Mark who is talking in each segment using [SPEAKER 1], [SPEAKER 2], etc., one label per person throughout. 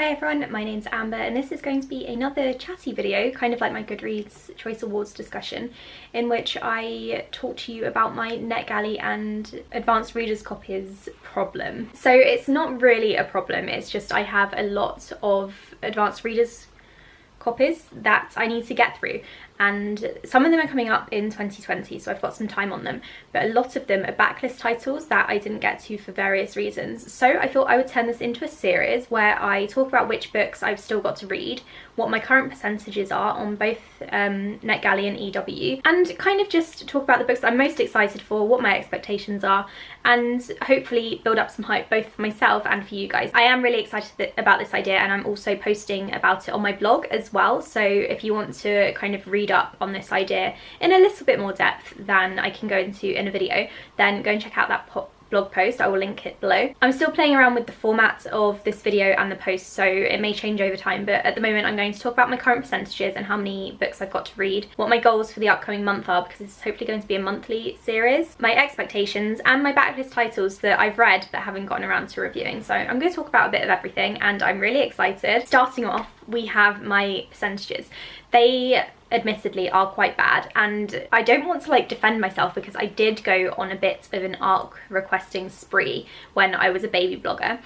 [SPEAKER 1] Hi everyone, my name's Amber and this is going to be another chatty video, kind of like my Goodreads Choice Awards discussion, in which I talk to you about my NetGalley and Advanced Readers Copies problem. So it's not really a problem, it's just I have a lot of Advanced Readers Copies that I need to get through, and some of them are coming up in 2020, so I've got some time on them, but a lot of them are backlist titles that I didn't get to for various reasons. So I thought I would turn this into a series where I talk about which books I've still got to read, what my current percentages are on both NetGalley and EW, and kind of just talk about the books that I'm most excited for, what my expectations are, and hopefully build up some hype both for myself and for you guys. I am really excited about this idea, and I'm also posting about it on my blog as well, so if you want to kind of read up on this idea in a little bit more depth than I can go into in a video, then go and check out that blog post. I will link it below. I'm still playing around with the format of this video and the post, so it may change over time, but at the moment I'm going to talk about my current percentages and how many books I've got to read, what my goals for the upcoming month are, because it's hopefully going to be a monthly series, my expectations, and my backlist titles that I've read but haven't gotten around to reviewing. So I'm going to talk about a bit of everything and I'm really excited. Starting off, we have my percentages. They admittedly are quite bad, and I don't want to like defend myself because I did go on a bit of an ARC requesting spree when I was a baby blogger,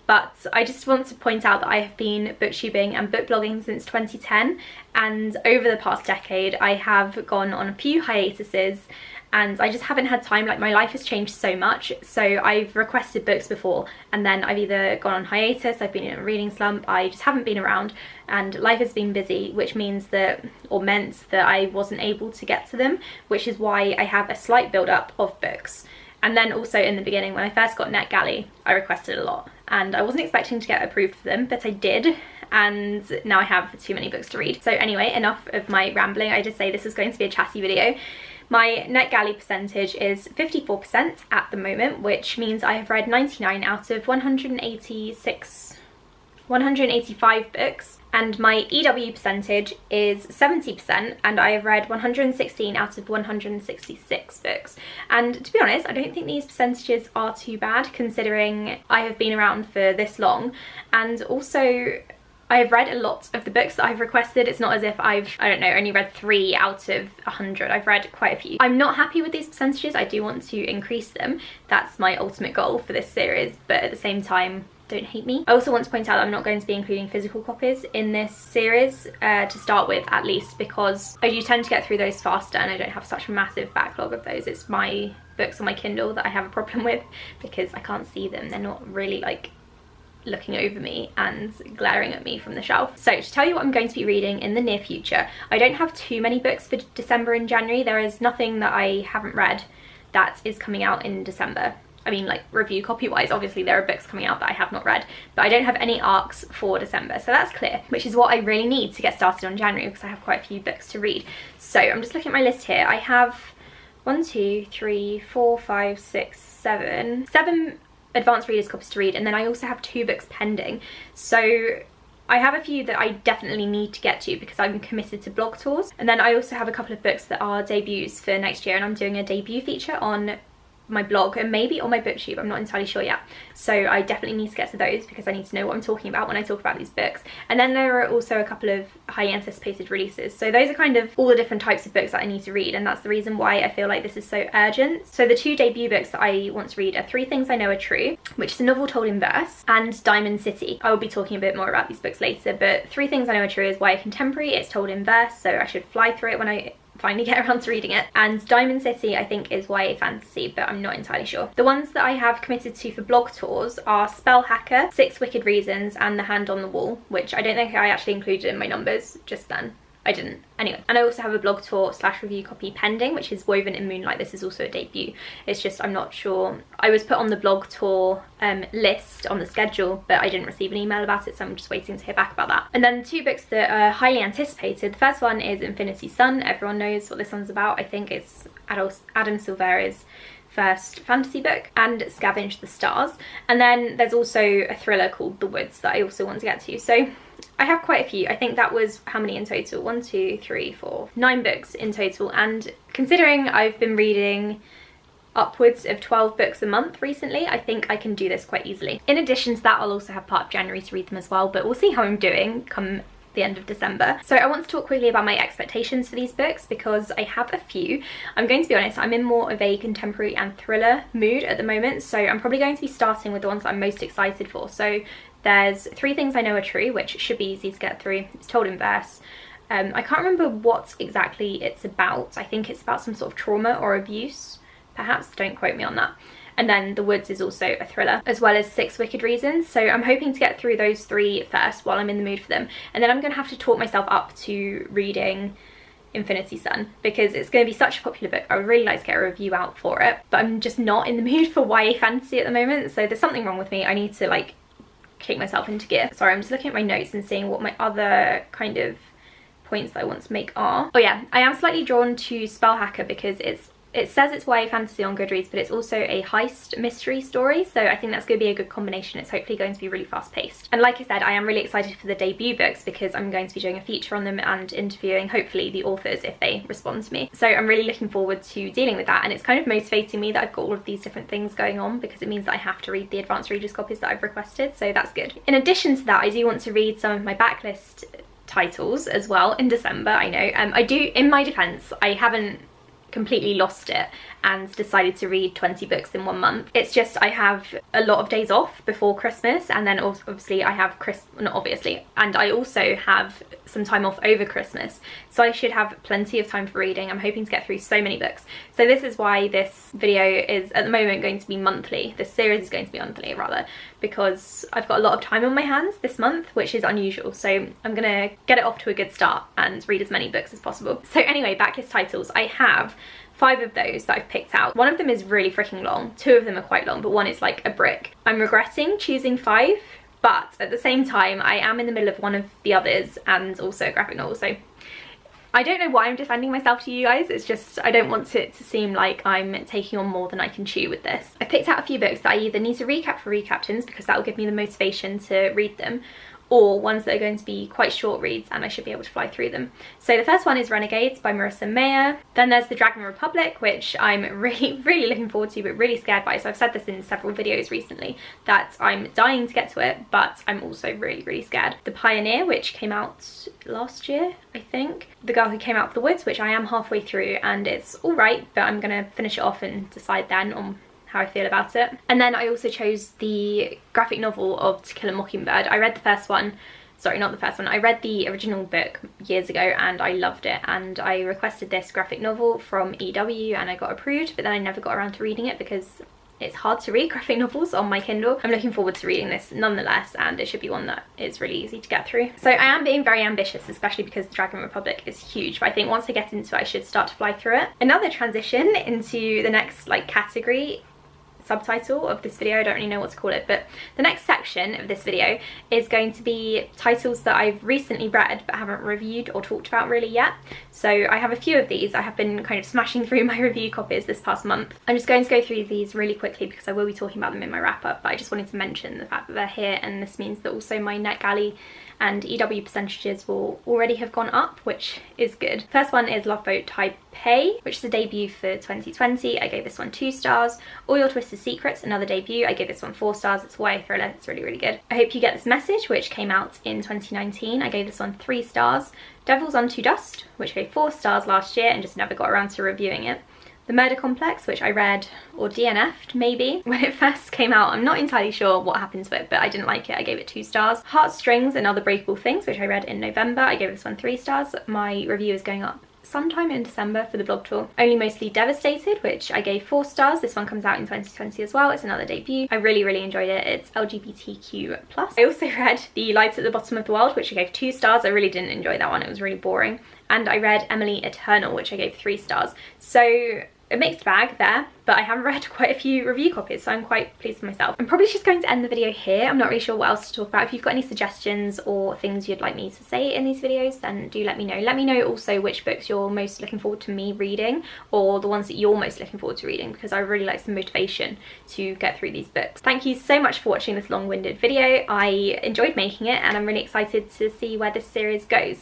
[SPEAKER 1] but I just want to point out that I have been booktubing and book blogging since 2010, and over the past decade I have gone on a few hiatuses and I just haven't had time. Like, my life has changed so much, so I've requested books before and then I've either gone on hiatus, I've been in a reading slump, I just haven't been around, and life has been busy, which means that, or meant that I wasn't able to get to them, which is why I have a slight build up of books. And then also in the beginning, when I first got NetGalley, I requested a lot and I wasn't expecting to get approved for them, but I did, and now I have too many books to read. So anyway, enough of my rambling. I just say this is going to be a chatty video. My NetGalley percentage is 54% at the moment, which means I have read 99 out of 185 books. And my EW percentage is 70%, and I have read 116 out of 166 books. And to be honest, I don't think these percentages are too bad considering I have been around for this long, and also I have read a lot of the books that I've requested. It's not as if I've, I don't know, only read 3 out of 100. I've read quite a few. I'm not happy with these percentages. I do want to increase them. That's my ultimate goal for this series, but at the same time, don't hate me. I also want to point out that I'm not going to be including physical copies in this series to start with, at least, because I do tend to get through those faster and I don't have such a massive backlog of those. It's my books on my Kindle that I have a problem with because I can't see them. They're not really like looking over me and glaring at me from the shelf. So to tell you what I'm going to be reading in the near future, I don't have too many books for December and January. There is nothing that I haven't read that is coming out in December. I mean, like, review copy wise, obviously there are books coming out that I have not read, but I don't have any arcs for December, so that's clear, which is what I really need to get started on January because I have quite a few books to read. So I'm just looking at my list here. I have 1, 2, 3, 4, 5, 6, 7 Advanced Readers Copies to read, and then I also have 2 books pending. So I have a few that I definitely need to get to because I'm committed to blog tours, and then I also have a couple of books that are debuts for next year, and I'm doing a debut feature on my blog and maybe on my Booktube, I'm not entirely sure yet. So I definitely need to get to those because I need to know what I'm talking about when I talk about these books. And then there are also a couple of highly anticipated releases. So those are kind of all the different types of books that I need to read, and that's the reason why I feel like this is so urgent. So the 2 debut books that I want to read are Three Things I Know Are True, which is a novel told in verse, and Diamond City. I will be talking a bit more about these books later, but Three Things I Know Are True is YA contemporary, it's told in verse, so I should fly through it when I finally get around to reading it. And Diamond City I think is YA fantasy, but I'm not entirely sure. The ones that I have committed to for blog tours are Spell Hacker, 6 Wicked Reasons, and The Hand on the Wall, which I don't think I actually included in my numbers just then. I didn't. Anyway, and I also have a blog tour / review copy pending, which is Woven in Moonlight. This is also a debut. It's just I'm not sure. I was put on the blog tour list on the schedule, but I didn't receive an email about it, so I'm just waiting to hear back about that. And then 2 books that are highly anticipated. The first one is Infinity Sun. Everyone knows what this one's about. I think it's Adam Silvera's first fantasy book, and Scavenge the Stars. And then there's also a thriller called The Woods that I also want to get to. So I have quite a few. I think that was how many in total? 1, 2, 3, 4, 9 books in total. And considering I've been reading upwards of 12 books a month recently, I think I can do this quite easily. In addition to that, I'll also have part of January to read them as well, but we'll see how I'm doing come the end of December. So I want to talk quickly about my expectations for these books because I have a few. I'm going to be honest, I'm in more of a contemporary and thriller mood at the moment, so I'm probably going to be starting with the ones I'm most excited for. So there's Three Things I Know Are True, which should be easy to get through. It's told in verse. I can't remember what exactly it's about. I think it's about some sort of trauma or abuse, perhaps, don't quote me on that. And then The Woods is also a thriller, as well as Six Wicked Reasons. So I'm hoping to get through those three first while I'm in the mood for them. And then I'm going to have to talk myself up to reading Infinity Sun because it's going to be such a popular book. I would really like to get a review out for it, but I'm just not in the mood for YA fantasy at the moment. So there's something wrong with me. I need to like kick myself into gear. Sorry, I'm just looking at my notes and seeing what my other kind of points that I want to make are. Oh yeah, I am slightly drawn to Spellhacker because it says it's YA fantasy on Goodreads, but it's also a heist mystery story, so I think that's going to be a good combination. It's hopefully going to be really fast paced. And like I said, I am really excited for the debut books because I'm going to be doing a feature on them and interviewing hopefully the authors if they respond to me. So I'm really looking forward to dealing with that, and it's kind of motivating me that I've got all of these different things going on because it means that I have to read the advanced readers copies that I've requested, so that's good. In addition to that, I do want to read some of my backlist titles as well in December. I know I do, in my defense, I haven't completely lost it and decided to read 20 books in 1 month. It's just I have a lot of days off before Christmas, and then obviously I have and I also have some time off over Christmas, so I should have plenty of time for reading. I'm hoping to get through so many books, so this is why this video is at the moment going to be monthly. This series is going to be monthly rather, because I've got a lot of time on my hands this month, which is unusual, so I'm gonna get it off to a good start and read as many books as possible. So anyway, backlist titles. I have 5 of those that I've picked out. One of them is really freaking long, 2 of them are quite long, but one is like a brick. I'm regretting choosing 5, but at the same time I am in the middle of one of the others and also a graphic novel, so I don't know why I'm defending myself to you guys. It's just I don't want it to seem like I'm taking on more than I can chew with this. I've picked out a few books that I either need to recap for recaptains because that will give me the motivation to read them, or ones that are going to be quite short reads and I should be able to fly through them. So the first one is Renegades by Marissa Meyer. Then there's The Dragon Republic, which I'm really looking forward to but really scared by. So I've said this in several videos recently that I'm dying to get to it, but I'm also really scared. The Pioneer, which came out last year, I think. The Girl Who Came Out of the Woods, which I am halfway through and it's alright, but I'm gonna finish it off and decide then on how I feel about it. And then I also chose the graphic novel of To Kill a Mockingbird. I read the first one, sorry, not the first one, I read the original book years ago and I loved it, and I requested this graphic novel from EW and I got approved, but then I never got around to reading it because it's hard to read graphic novels on my Kindle. I'm looking forward to reading this nonetheless, and it should be one that is really easy to get through. So I am being very ambitious, especially because The Dragon Republic is huge, but I think once I get into it I should start to fly through it. Another transition into the next like category subtitle of this video, I don't really know what to call it, but the next section of this video is going to be titles that I've recently read but haven't reviewed or talked about really yet. So I have a few of these. I have been kind of smashing through my review copies this past month. I'm just going to go through these really quickly because I will be talking about them in my wrap up, but I just wanted to mention the fact that they're here, and this means that also my NetGalley and EW percentages will already have gone up, which is good. First one is Love Boat Taipei, which is a debut for 2020. I gave this one 2 stars. All Your Twisted Secrets, another debut. I gave this one 4 stars. It's a YA thriller. It's really good. I Hope You Get This Message, which came out in 2019. I gave this one 3 stars. Devils Unto Dust, which I gave 4 stars last year and just never got around to reviewing it. The Murder Complex, which I read, or DNF'd maybe, when it first came out. I'm not entirely sure what happened to it, but I didn't like it. I gave it 2 stars. Heartstrings and Other Breakable Things, which I read in November. I gave this one 3 stars. My review is going up sometime in December for the blog tour. Only Mostly Devastated, which I gave 4 stars. This one comes out in 2020 as well. It's another debut. I really enjoyed it. It's LGBTQ+. I also read The Lights at the Bottom of the World, which I gave 2 stars. I really didn't enjoy that one. It was really boring. And I read Emily Eternal, which I gave 3 stars. So a mixed bag there, but I have read quite a few review copies, so I'm quite pleased with myself. I'm probably just going to end the video here. I'm not really sure what else to talk about. If you've got any suggestions or things you'd like me to say in these videos, then do let me know. Let me know also which books you're most looking forward to me reading, or the ones that you're most looking forward to reading, because I really like some motivation to get through these books. Thank you so much for watching this long-winded video. I enjoyed making it and I'm really excited to see where this series goes.